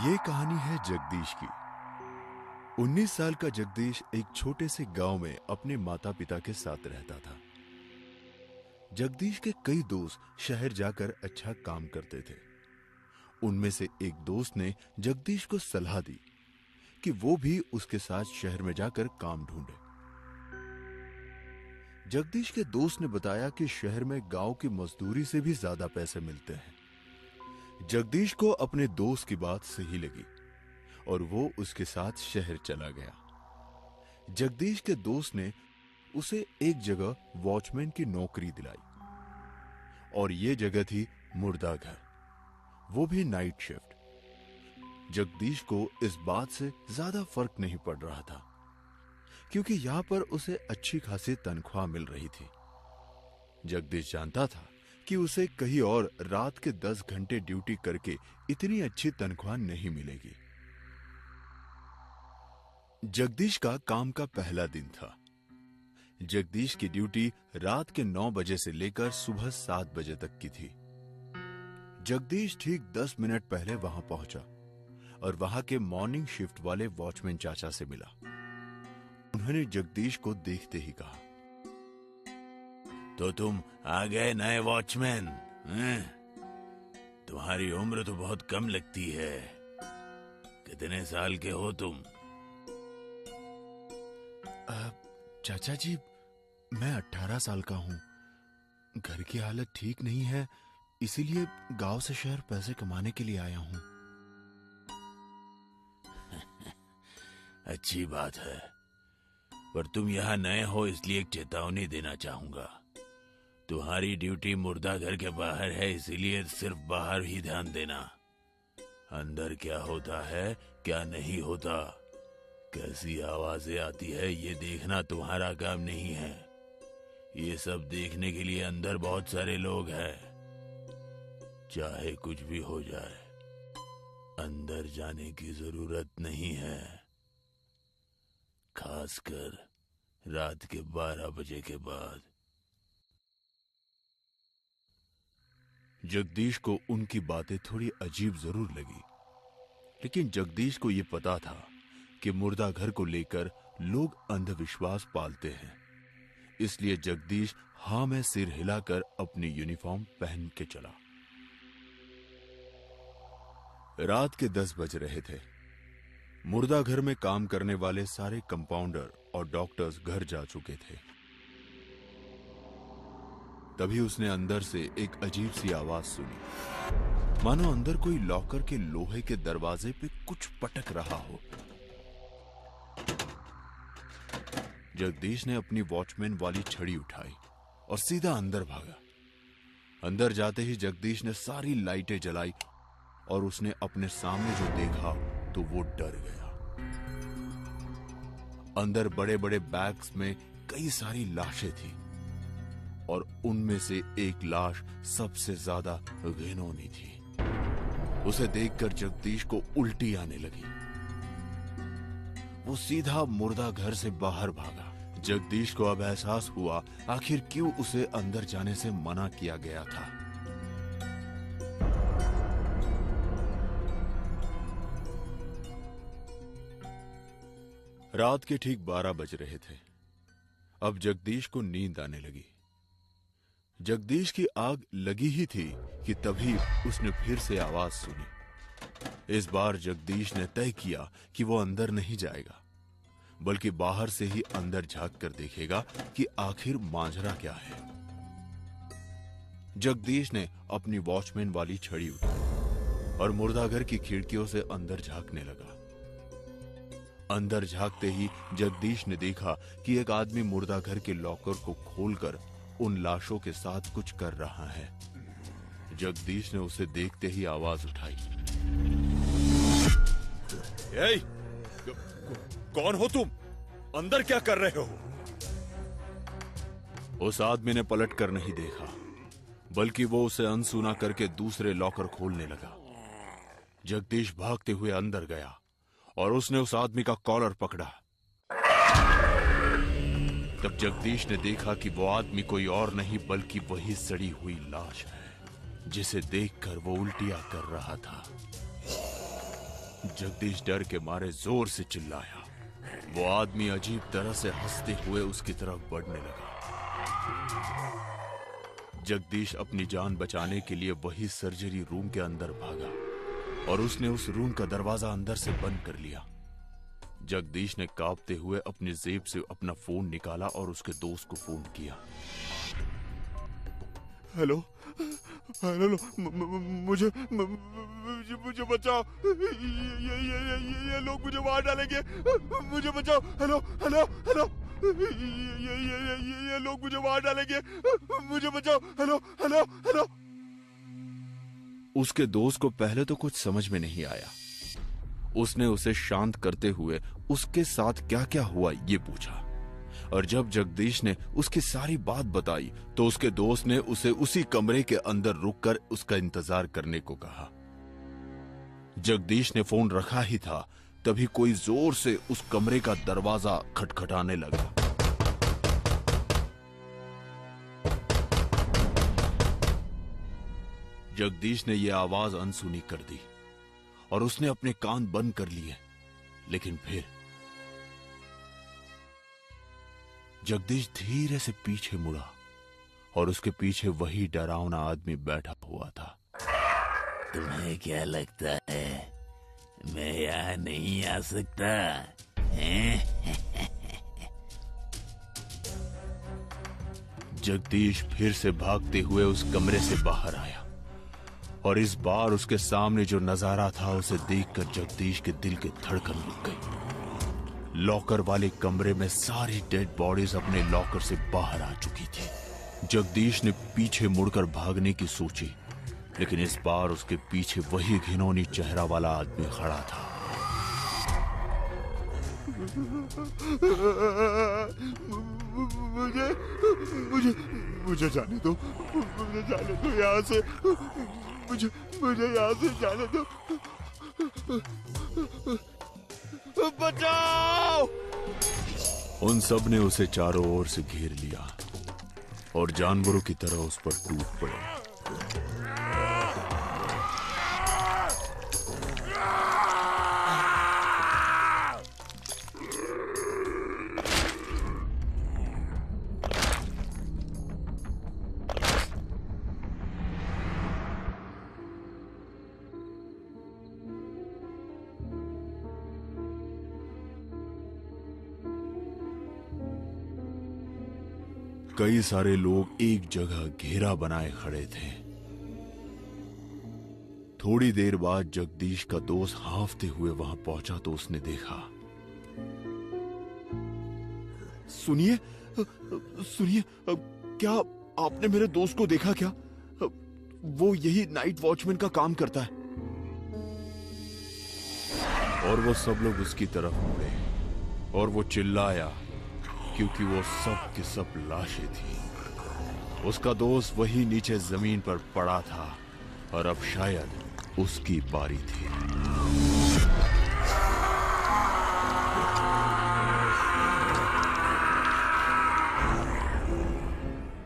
ये कहानी है जगदीश की। 19 साल का जगदीश एक छोटे से गांव में अपने माता पिता के साथ रहता था। जगदीश के कई दोस्त शहर जाकर अच्छा काम करते थे। उनमें से एक दोस्त ने जगदीश को सलाह दी कि वो भी उसके साथ शहर में जाकर काम ढूंढे। जगदीश के दोस्त ने बताया कि शहर में गांव की मजदूरी से भी ज्यादा पैसे मिलते हैं। जगदीश को अपने दोस्त की बात सही लगी और वो उसके साथ शहर चला गया। जगदीश के दोस्त ने उसे एक जगह वॉचमैन की नौकरी दिलाई और ये जगह थी मुर्दा घर, वो भी नाइट शिफ्ट। जगदीश को इस बात से ज्यादा फर्क नहीं पड़ रहा था क्योंकि यहां पर उसे अच्छी खासी तनख्वाह मिल रही थी। जगदीश जानता था कि उसे कहीं और रात के 10 घंटे ड्यूटी करके इतनी अच्छी तनख्वाह नहीं मिलेगी। जगदीश का काम का पहला दिन था। जगदीश की ड्यूटी रात के 9 बजे से लेकर सुबह 7 बजे तक की थी। जगदीश ठीक 10 मिनट पहले वहां पहुंचा और वहां के मॉर्निंग शिफ्ट वाले वॉचमैन चाचा से मिला। उन्होंने जगदीश को देखते ही कहा, तो तुम आ गए नए वॉचमैन? तुम्हारी उम्र तो बहुत कम लगती है। कितने साल के हो तुम? चाचा जी, मैं 18 साल का हूं। घर की हालत ठीक नहीं है, इसीलिए गांव से शहर पैसे कमाने के लिए आया हूं। अच्छी बात है, पर तुम यहाँ नए हो इसलिए एक चेतावनी देना चाहूंगा। तुम्हारी ड्यूटी मुर्दा घर के बाहर है, इसीलिए सिर्फ बाहर ही ध्यान देना। अंदर क्या होता है क्या नहीं होता, कैसी आवाजें आती है, ये देखना तुम्हारा काम नहीं है। ये सब देखने के लिए अंदर बहुत सारे लोग हैं। चाहे कुछ भी हो जाए, अंदर जाने की जरूरत नहीं है, खासकर रात के 12 बजे के बाद। जगदीश को उनकी बातें थोड़ी अजीब जरूर लगी, लेकिन जगदीश को यह पता था कि मुर्दा घर को लेकर लोग अंधविश्वास पालते हैं। इसलिए जगदीश हां में सिर हिलाकर अपनी यूनिफॉर्म पहन के चला। रात के 10 बज रहे थे। मुर्दा घर में काम करने वाले सारे कंपाउंडर और डॉक्टर्स घर जा चुके थे। तभी उसने अंदर से एक अजीब सी आवाज सुनी, मानो अंदर कोई लॉकर के लोहे के दरवाजे पे कुछ पटक रहा हो। जगदीश ने अपनी वॉचमैन वाली छड़ी उठाई और सीधा अंदर भागा। अंदर जाते ही जगदीश ने सारी लाइटें जलाई और उसने अपने सामने जो देखा तो वो डर गया। अंदर बड़े बड़े बैग्स में कई सारी लाशें थी और उनमें से एक लाश सबसे ज्यादा घिनौनी थी। उसे देखकर जगदीश को उल्टी आने लगी। वो सीधा मुर्दा घर से बाहर भागा। जगदीश को अब एहसास हुआ आखिर क्यों उसे अंदर जाने से मना किया गया था। रात के ठीक 12 बज रहे थे। अब जगदीश को नींद आने लगी। जगदीश की आग लगी ही थी कि तभी उसने फिर से आवाज सुनी। इस बार जगदीश ने तय किया कि वो अंदर नहीं जाएगा, बल्कि बाहर से ही अंदर झांक कर देखेगा कि आखिर माजरा क्या है। जगदीश ने अपनी वॉचमैन वाली छड़ी उठाई और मुर्दाघर की खिड़कियों से अंदर झांकने लगा। अंदर झांकते ही जगदीश ने देखा कि एक आदमी मुर्दाघर के लॉकर को खोलकर उन लाशों के साथ कुछ कर रहा है। जगदीश ने उसे देखते ही आवाज उठाई, ए, कौन हो तुम? अंदर क्या कर रहे हो? उस आदमी ने पलट कर नहीं देखा, बल्कि वो उसे अनसुना करके दूसरे लॉकर खोलने लगा। जगदीश भागते हुए अंदर गया और उसने उस आदमी का कॉलर पकड़ा। तब जगदीश ने देखा कि वो आदमी कोई और नहीं बल्कि वही सड़ी हुई लाश है, जिसे देखकर वो उल्टियां कर रहा था। जगदीश डर के मारे जोर से चिल्लाया। वो आदमी अजीब तरह से हंसते हुए उसकी तरफ बढ़ने लगा। जगदीश अपनी जान बचाने के लिए वही सर्जरी रूम के अंदर भागा और उसने उस रूम का दरवाजा अंदर से बंद कर लिया। जगदीश ने कांपते हुए अपनी जेब से अपना फोन निकाला और उसके दोस्त को फोन किया। हेलो हेलो, मुझे मुझे मुझे बचाओ, ये लोग मुझे मार डालेंगे, मुझे बचाओ। हेलो हेलो हेलो, ये लोग मुझे मार डालेंगे, मुझे बचाओ। Hello hello hello. उसके दोस्त को पहले तो कुछ समझ में नहीं आया। उसने उसे शांत करते हुए उसके साथ क्या क्या हुआ ये पूछा, और जब जगदीश ने उसकी सारी बात बताई तो उसके दोस्त ने उसे उसी कमरे के अंदर रुककर उसका इंतजार करने को कहा। जगदीश ने फोन रखा ही था तभी कोई जोर से उस कमरे का दरवाजा खटखटाने लगा। जगदीश ने यह आवाज अनसुनी कर दी और उसने अपने कान बंद कर लिए, लेकिन फिर जगदीश धीरे से पीछे मुड़ा और उसके पीछे वही डरावना आदमी बैठा हुआ था। तुम्हें क्या लगता है मैं यहां नहीं आ सकता हैं? जगदीश फिर से भागते हुए उस कमरे से बाहर आया और इस बार उसके सामने जो नजारा था उसे देखकर जगदीश के दिल की धड़कन रुक गई। लॉकर वाले कमरे में सारी डेड बॉडीज अपने लॉकर से बाहर आ चुकी थी। जगदीश ने पीछे मुड़कर भागने की सोची, लेकिन इस बार उसके पीछे वही घिनौनी चेहरा वाला आदमी खड़ा था। मुझे मुझे मुझे जाने दो, मुझे जाने दो यहाँ से, मुझे मुझे यहाँ से जाने दो, बचाओ। उन सब ने उसे चारों ओर से घेर लिया और जानवरों की तरह उस पर टूट पड़े। कई सारे लोग एक जगह घेरा बनाए खड़े थे। थोड़ी देर बाद जगदीश का दोस्त हांफते हुए वहां पहुंचा तो उसने देखा। सुनिए सुनिए, क्या आपने मेरे दोस्त को देखा क्या? वो यही नाइट वॉचमैन का काम करता है। और वो सब लोग उसकी तरफ मुड़े और वो चिल्लाया क्योंकि वो सब की सब लाशें थी। उसका दोस्त वही नीचे जमीन पर पड़ा था और अब शायद उसकी बारी थी।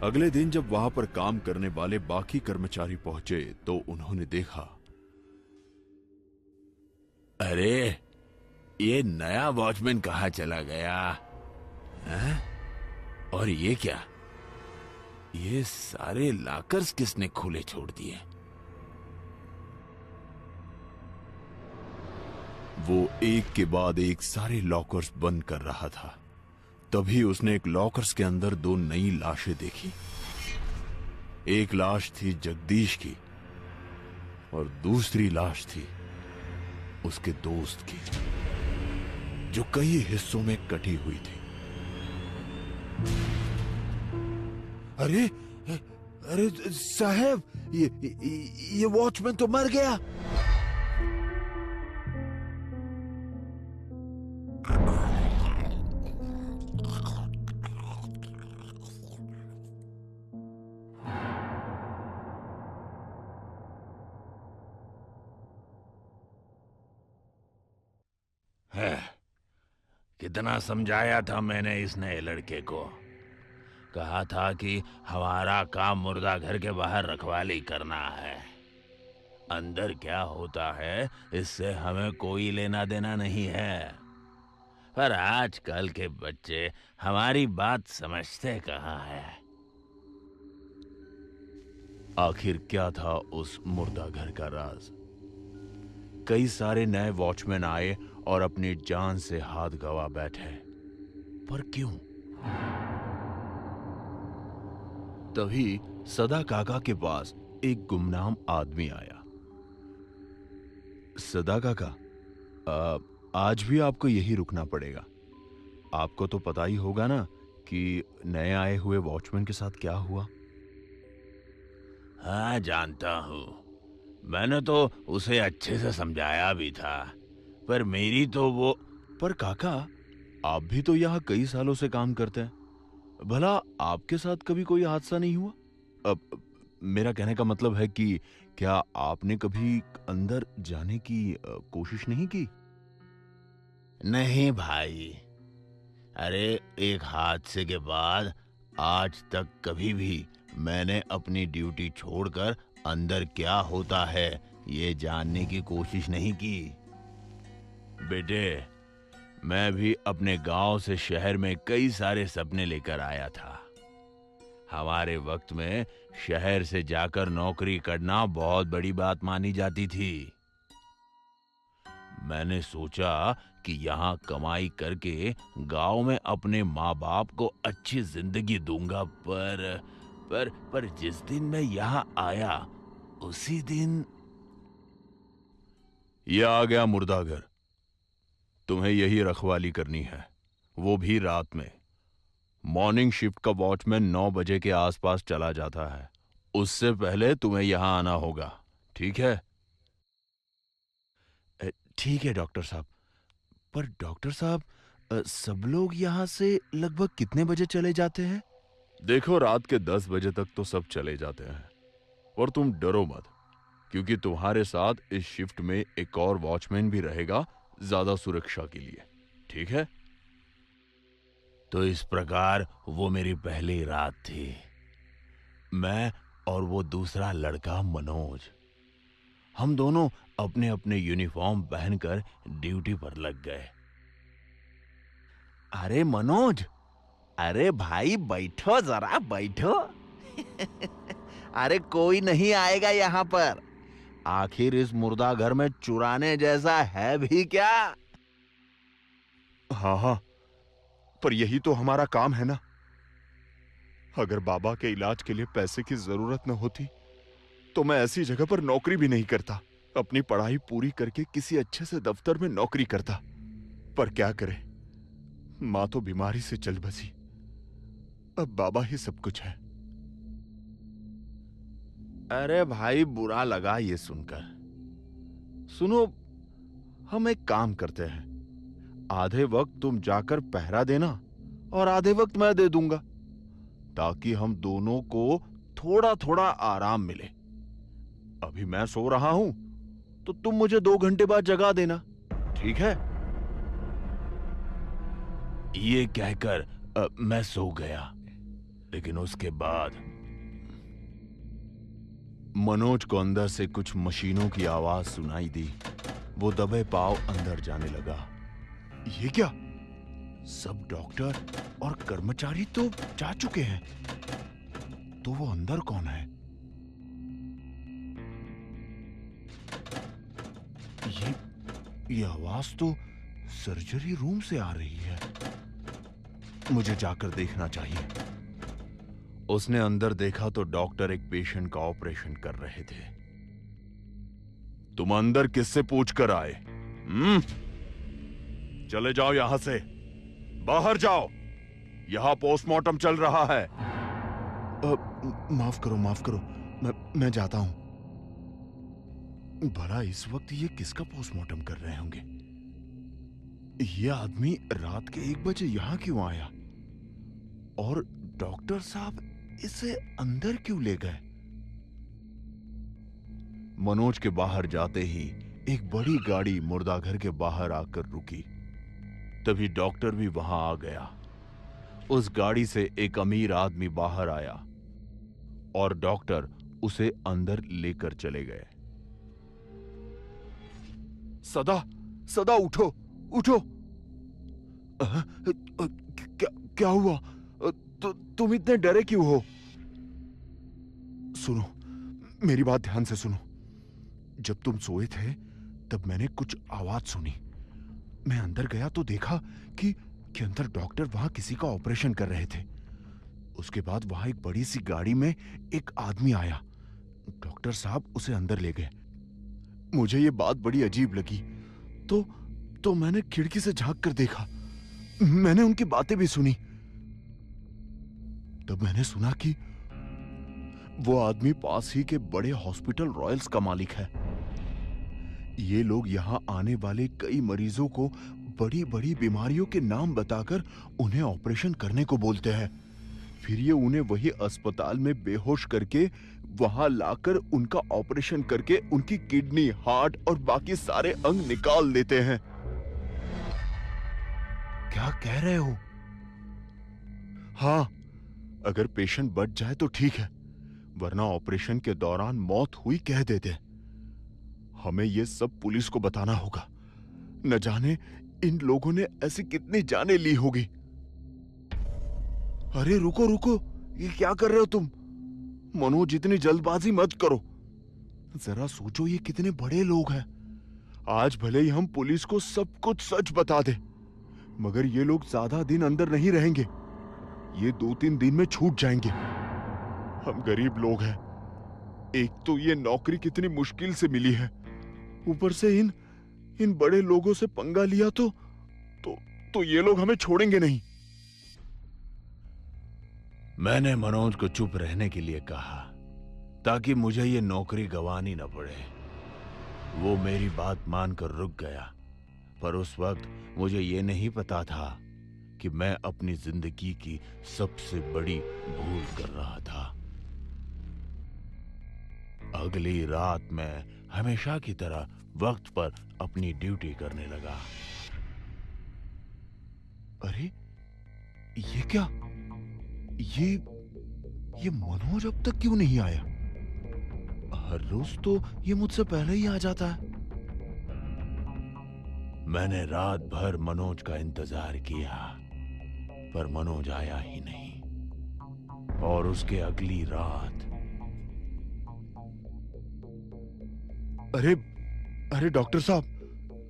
अगले दिन जब वहां पर काम करने वाले बाकी कर्मचारी पहुंचे तो उन्होंने देखा, अरे ये नया वॉचमैन कहाँ चला गया है? और ये क्या, ये सारे लॉकर्स किसने खुले छोड़ दिए? वो एक के बाद एक सारे लॉकर्स बंद कर रहा था। तभी उसने एक लॉकर्स के अंदर दो नई लाशें देखी। एक लाश थी जगदीश की और दूसरी लाश थी उसके दोस्त की, जो कई हिस्सों में कटी हुई थी। अरे अरे साहब, ये वॉचमैन तो मर गया। है, कितना समझाया था मैंने इस नए लड़के को। कहा था कि हमारा काम मुर्दा घर के बाहर रखवाली करना है, अंदर क्या होता है इससे हमें कोई लेना देना नहीं है। पर आजकल के बच्चे हमारी बात समझते कहाँ है। आखिर क्या था उस मुर्दा घर का राज? कई सारे नए वॉचमैन आए और अपनी जान से हाथ गवा बैठे, पर क्यों? तभी सदा काका के पास एक गुमनाम आदमी आया। सदा काका, आज भी आपको यही रुकना पड़ेगा। आपको तो पता ही होगा ना कि नए आए हुए वॉचमैन के साथ क्या हुआ। हाँ, जानता हूँ। मैंने तो उसे अच्छे से समझाया भी था, पर मेरी तो वो। पर काका, आप भी तो यहाँ कई सालों से काम करते हैं। भला आपके साथ कभी कोई हादसा नहीं हुआ? अब मेरा कहने का मतलब है कि क्या आपने कभी अंदर जाने की कोशिश नहीं की? नहीं भाई, अरे एक हादसे के बाद आज तक कभी भी मैंने अपनी ड्यूटी छोड़कर अंदर क्या होता है ये जानने की कोशिश नहीं की। बेटे, मैं भी अपने गांव से शहर में कई सारे सपने लेकर आया था। हमारे वक्त में शहर से जाकर नौकरी करना बहुत बड़ी बात मानी जाती थी। मैंने सोचा कि यहाँ कमाई करके गांव में अपने माँ बाप को अच्छी जिंदगी दूंगा, पर जिस दिन मैं यहाँ आया उसी दिन ये आ गया मुर्दा घर। तुम्हें यही रखवाली करनी है, वो भी रात में। मॉर्निंग शिफ्ट का वॉचमैन 9 बजे के आसपास चला जाता है। उससे पहले तुम्हें यहां आना होगा, ठीक है? ठीक है डॉक्टर साहब। पर डॉक्टर साहब, सब लोग यहां से लगभग कितने बजे चले जाते हैं? देखो, रात के 10 बजे तक तो सब चले जाते हैं। और तुम डरो मत, क्योंकि तुम्हारे साथ इस शिफ्ट में एक और वॉचमैन भी रहेगा, ज्यादा सुरक्षा के लिए, ठीक है? तो इस प्रकार वो मेरी पहली रात थी। मैं और वो दूसरा लड़का मनोज, हम दोनों अपने अपने यूनिफॉर्म पहनकर ड्यूटी पर लग गए। अरे मनोज, अरे भाई बैठो, जरा बैठो। अरे कोई नहीं आएगा यहाँ पर। आखिर इस मुर्दा घर में चुराने जैसा है भी क्या? हाँ हाँ, पर यही तो हमारा काम है ना। अगर बाबा के इलाज के लिए पैसे की जरूरत न होती तो मैं ऐसी जगह पर नौकरी भी नहीं करता। अपनी पढ़ाई पूरी करके किसी अच्छे से दफ्तर में नौकरी करता। पर क्या करे, मां तो बीमारी से चल बसी। अब बाबा ही सब कुछ है। अरे भाई, बुरा लगा ये सुनकर। सुनो, हम एक काम करते हैं। आधे वक्त तुम जाकर पहरा देना और आधे वक्त मैं दे दूंगा, ताकि हम दोनों को थोड़ा थोड़ा आराम मिले। अभी मैं सो रहा हूं तो तुम मुझे 2 घंटे बाद जगा देना, ठीक है? ये कहकर मैं सो गया, लेकिन उसके बाद मनोज को अंदर से कुछ मशीनों की आवाज सुनाई दी। वो दबे पांव अंदर जाने लगा। ये क्या? सब डॉक्टर और कर्मचारी तो जा चुके हैं, तो वो अंदर कौन है? ये आवाज तो सर्जरी रूम से आ रही है। मुझे जाकर देखना चाहिए। उसने अंदर देखा तो डॉक्टर एक पेशेंट का ऑपरेशन कर रहे थे। तुम अंदर किससे पूछकर आए? चले जाओ यहां से, बाहर जाओ। यहां पोस्टमार्टम चल रहा है। माफ करो, माफ करो, मैं जाता हूं। भला इस वक्त ये किसका पोस्टमार्टम कर रहे होंगे? ये आदमी रात के 1 बजे यहां क्यों आया? और डॉक्टर साहब इसे अंदर क्यों ले गए? मनोज के बाहर जाते ही एक बड़ी गाड़ी मुर्दाघर के बाहर आकर रुकी। तभी डॉक्टर भी वहां आ गया। उस गाड़ी से एक अमीर आदमी बाहर आया और डॉक्टर उसे अंदर लेकर चले गए। सदा, सदा उठो, उठो। क्या हुआ? तुम इतने डरे क्यों हो? सुनो, मेरी बात ध्यान से सुनो। जब तुम सोए थे तब मैंने कुछ आवाज सुनी। मैं अंदर गया तो देखा कि अंदर डॉक्टर वहां किसी का ऑपरेशन कर रहे थे। उसके बाद वहां एक बड़ी सी गाड़ी में एक आदमी आया। डॉक्टर साहब उसे अंदर ले गए। मुझे ये बात बड़ी अजीब लगी तो मैंने खिड़की से झांक कर देखा। मैंने उनकी बातें भी सुनी। तब मैंने सुना कि वो आदमी पास ही के बड़े हॉस्पिटल रॉयल्स का मालिक है। ये लोग यहां आने वाले कई मरीजों को बड़ी बड़ी बीमारियों के नाम बताकर उन्हें ऑपरेशन करने को बोलते हैं। फिर ये उन्हें वही अस्पताल में बेहोश करके वहां लाकर उनका ऑपरेशन करके उनकी किडनी, हार्ट और बाकी सारे अंग निकाल देते हैं। क्या कह रहे हो? हाँ, अगर पेशेंट बच जाए तो ठीक है, वरना ऑपरेशन के दौरान मौत हुई कह देते। हमें यह सब पुलिस को बताना होगा। न जाने इन लोगों ने ऐसी कितनी जानें ली होगी। अरे रुको रुको, ये क्या कर रहे हो तुम? मनोज, इतनी जल्दबाजी मत करो। जरा सोचो, ये कितने बड़े लोग हैं। आज भले ही हम पुलिस को सब कुछ सच बता दें, मगर ये लोग ज्यादा दिन अंदर नहीं रहेंगे। ये 2-3 दिन में छूट जाएंगे। हम गरीब लोग हैं। एक तो ये नौकरी कितनी मुश्किल से मिली है, ऊपर से इन बड़े लोगों से पंगा लिया तो ये लोग हमें छोड़ेंगे नहीं। मैंने मनोज को चुप रहने के लिए कहा ताकि मुझे ये नौकरी गंवानी न पड़े। वो मेरी बात मानकर रुक गया, पर उस वक्त मुझे ये नहीं पता था कि मैं अपनी जिंदगी की सबसे बड़ी भूल कर रहा था। अगली रात मैं हमेशा की तरह वक्त पर अपनी ड्यूटी करने लगा। अरे ये क्या? ये मनोज अब तक क्यों नहीं आया? हर रोज तो ये मुझसे पहले ही आ जाता है। मैंने रात भर मनोज का इंतजार किया, पर मनोज आया ही नहीं। और उसके अगली रात। अरे डॉक्टर साहब,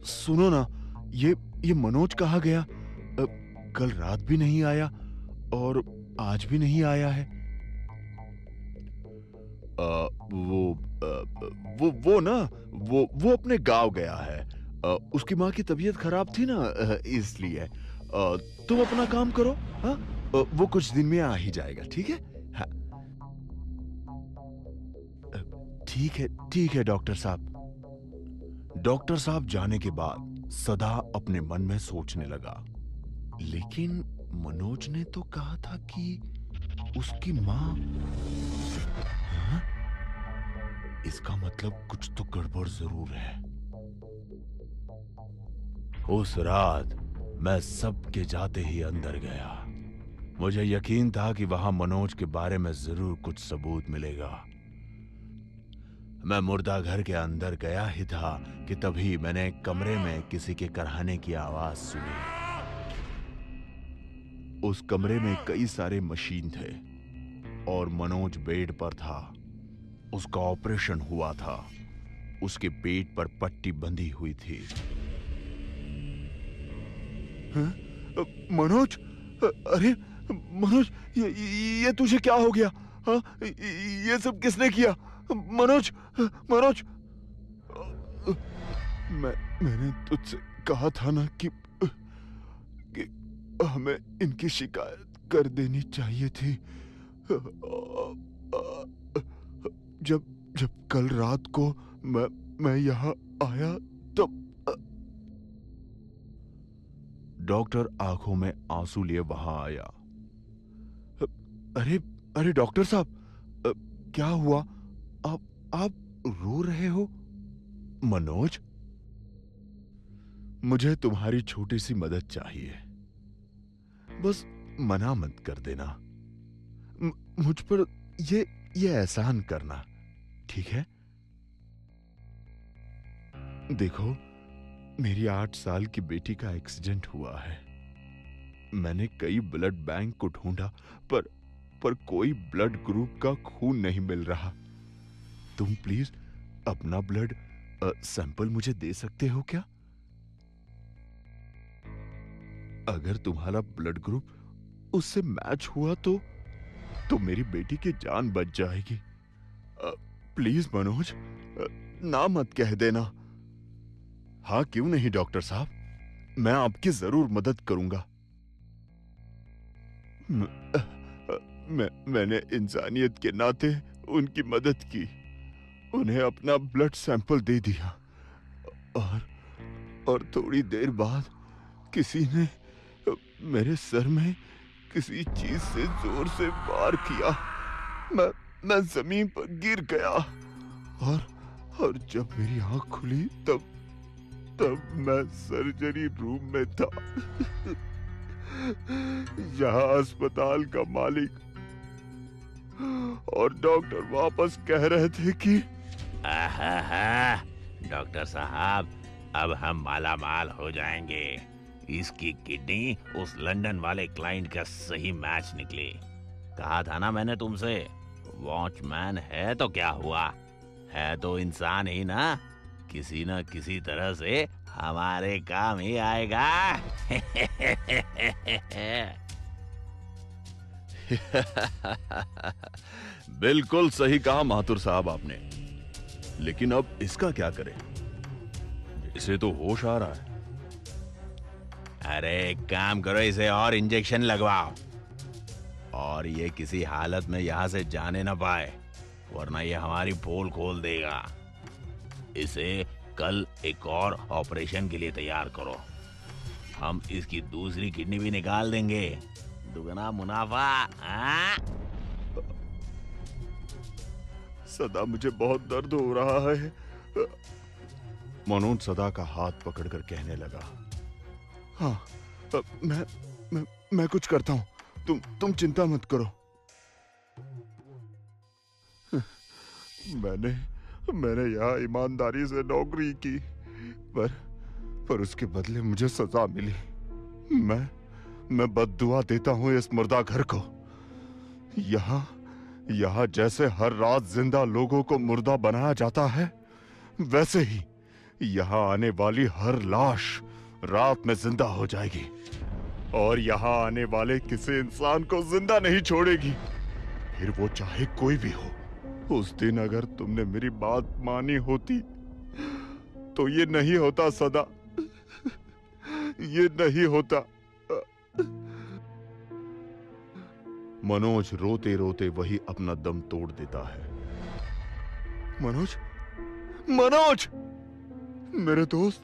सुनो ना, ये मनोज कहाँ गया? कल रात भी नहीं आया और आज भी नहीं आया है। वो अपने गांव गया है। उसकी माँ की तबीयत खराब थी ना, इसलिए। तुम अपना काम करो। हाँ, वो कुछ दिन में आ ही जाएगा। ठीक है? हाँ, ठीक है डॉक्टर साहब। डॉक्टर साहब जाने के बाद सदा अपने मन में सोचने लगा, लेकिन मनोज ने तो कहा था कि उसकी माँ। हाँ? इसका मतलब कुछ तो गड़बड़ जरूर है। उस रात मैं सबके जाते ही अंदर गया। मुझे यकीन था कि वहां मनोज के बारे में जरूर कुछ सबूत मिलेगा। मैं मुर्दा घर के अंदर गया ही था कि तभी मैंने एक कमरे में किसी के कराहने की आवाज सुनी। उस कमरे में कई सारे मशीन थे और मनोज बेड पर था। उसका ऑपरेशन हुआ था। उसके पेट पर पट्टी बंधी हुई थी। हाँ? मनोज, अरे मनोज, ये तुझे क्या हो गया? हाँ? ये सब किसने किया? मनोज, मनोज, मैंने तुझसे कहा था ना कि हमें इनकी शिकायत कर देनी चाहिए थी। जब कल रात को मैं यहाँ आया तब। डॉक्टर आंखों में आंसू लिए वहां आया। अरे डॉक्टर साहब, क्या हुआ? आप रो रहे हो? मनोज, मुझे तुम्हारी छोटी सी मदद चाहिए। बस मना मत कर देना। मुझ पर ये एहसान करना, ठीक है? देखो, मेरी 8 साल की बेटी का एक्सीडेंट हुआ है। मैंने कई ब्लड बैंक को ढूंढा, पर कोई ब्लड ग्रुप का खून नहीं मिल रहा। तुम प्लीज अपना ब्लड सैंपल मुझे दे सकते हो क्या? अगर तुम्हारा ब्लड ग्रुप उससे मैच हुआ तो मेरी बेटी की जान बच जाएगी। प्लीज मनोज, ना मत कह देना। हाँ क्यों नहीं डॉक्टर साहब, मैं आपकी जरूर मदद करूंगा। मैंने इंसानियत के नाते उनकी मदद की, उन्हें अपना ब्लड सैंपल दे दिया और थोड़ी देर बाद किसी ने मेरे सर में किसी चीज से जोर से वार किया। मैं जमीन पर गिर गया और जब मेरी आंख खुली तब मैं सर्जरी रूम में था। यहाँ अस्पताल का मालिक और डॉक्टर वापस कह रहे थे कि आहा, डॉक्टर साहब अब हम माला माल हो जाएंगे। इसकी किडनी उस लंदन वाले क्लाइंट का सही मैच निकली। कहा था ना मैंने तुमसे, वॉचमैन है तो क्या हुआ, है तो इंसान ही ना, किसी न किसी तरह से हमारे काम ही आएगा। बिल्कुल सही कहा माथुर साहब आपने, लेकिन अब इसका क्या करें? इसे तो होश आ रहा है। अरे एक काम करो, इसे और इंजेक्शन लगवाओ और ये किसी हालत में यहाँ से जाने ना पाए, वरना ये हमारी पोल खोल देगा। इसे कल एक और ऑपरेशन के लिए तैयार करो। हम इसकी दूसरी किडनी भी निकाल देंगे, दुगना मुनाफा। हाँ? सदा मुझे बहुत दर्द हो रहा है। मनोज सदा का हाथ पकड़कर कहने लगा, हाँ, मैं कुछ करता हूं, तुम चिंता मत करो। मैंने यहाँ ईमानदारी से नौकरी की, पर उसके बदले मुझे सजा मिली। मैं बद्दुआ देता हूँ इस मुर्दा घर को। यहाँ जैसे हर रात जिंदा लोगों को मुर्दा बनाया जाता है, वैसे ही यहाँ आने वाली हर लाश रात में जिंदा हो जाएगी और यहाँ आने वाले किसी इंसान को जिंदा नहीं छोड़ेगी, फिर वो चाहे कोई भी हो। उस दिन अगर तुमने मेरी बात मानी होती तो ये नहीं होता सदा, ये नहीं होता। मनोज रोते रोते वही अपना दम तोड़ देता है। मनोज, मेरे दोस्त,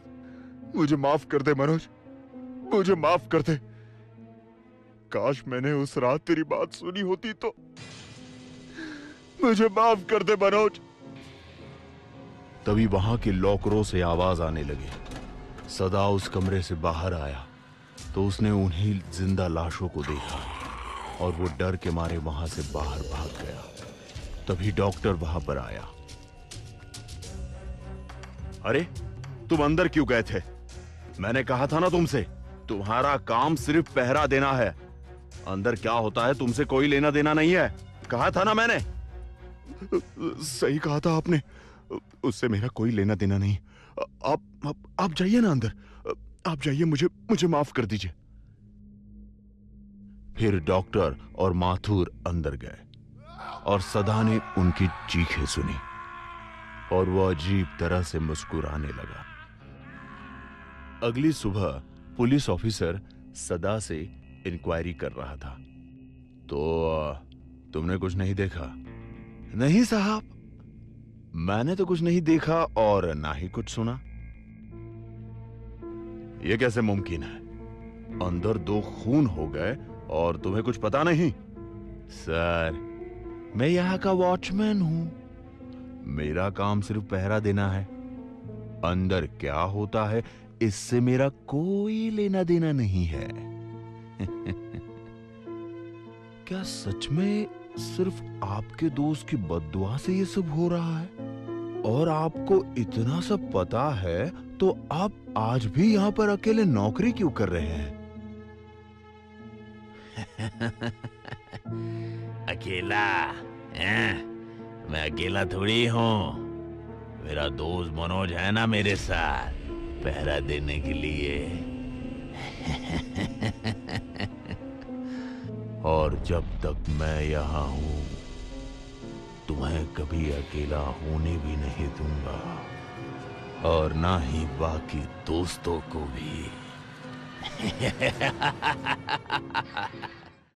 मुझे माफ कर दे मनोज, मुझे माफ कर दे। काश मैंने उस रात तेरी बात सुनी होती तो। मुझे माफ कर दे मनोज। तभी वहां के लॉकरों से आवाज आने लगी। सदा उस कमरे से बाहर आया तो उसने उन्हीं जिंदा लाशों को देखा और वो डर के मारे वहां से बाहर भाग गया। तभी डॉक्टर वहां पर आया। अरे तुम अंदर क्यों गए थे? मैंने कहा था ना तुमसे, तुम्हारा काम सिर्फ पहरा देना है। अंदर क्या होता है तुमसे कोई लेना देना नहीं है, कहा था ना मैंने। सही कहा था आपने, उससे मेरा कोई लेना देना नहीं। आप जाइए ना अंदर, आप जाइए, मुझे माफ कर दीजिए। फिर डॉक्टर और माथुर अंदर गए और सदा ने उनकी चीखें सुनी और वह अजीब तरह से मुस्कुराने लगा। अगली सुबह पुलिस ऑफिसर सदा से इंक्वायरी कर रहा था। तो तुमने कुछ नहीं देखा? नहीं साहब, मैंने तो कुछ नहीं देखा और ना ही कुछ सुना। यह कैसे मुमकिन है? अंदर 2 खून हो गए और तुम्हें कुछ पता नहीं? सर, मैं यहां का वॉचमैन हूं, मेरा काम सिर्फ पहरा देना है। अंदर क्या होता है इससे मेरा कोई लेना देना नहीं है। क्या सच में सिर्फ आपके दोस्त की बद्दुआ से ये सब हो रहा है? और आपको इतना सब पता है तो आप आज भी यहाँ पर अकेले नौकरी क्यों कर रहे हैं? अकेला? मैं अकेला थोड़ी हूँ। मेरा दोस्त मनोज है ना मेरे साथ पहरा देने के लिए। और जब तक मैं यहाँ हूँ तुम्हें कभी अकेला होने भी नहीं दूंगा, और ना ही बाकी दोस्तों को भी।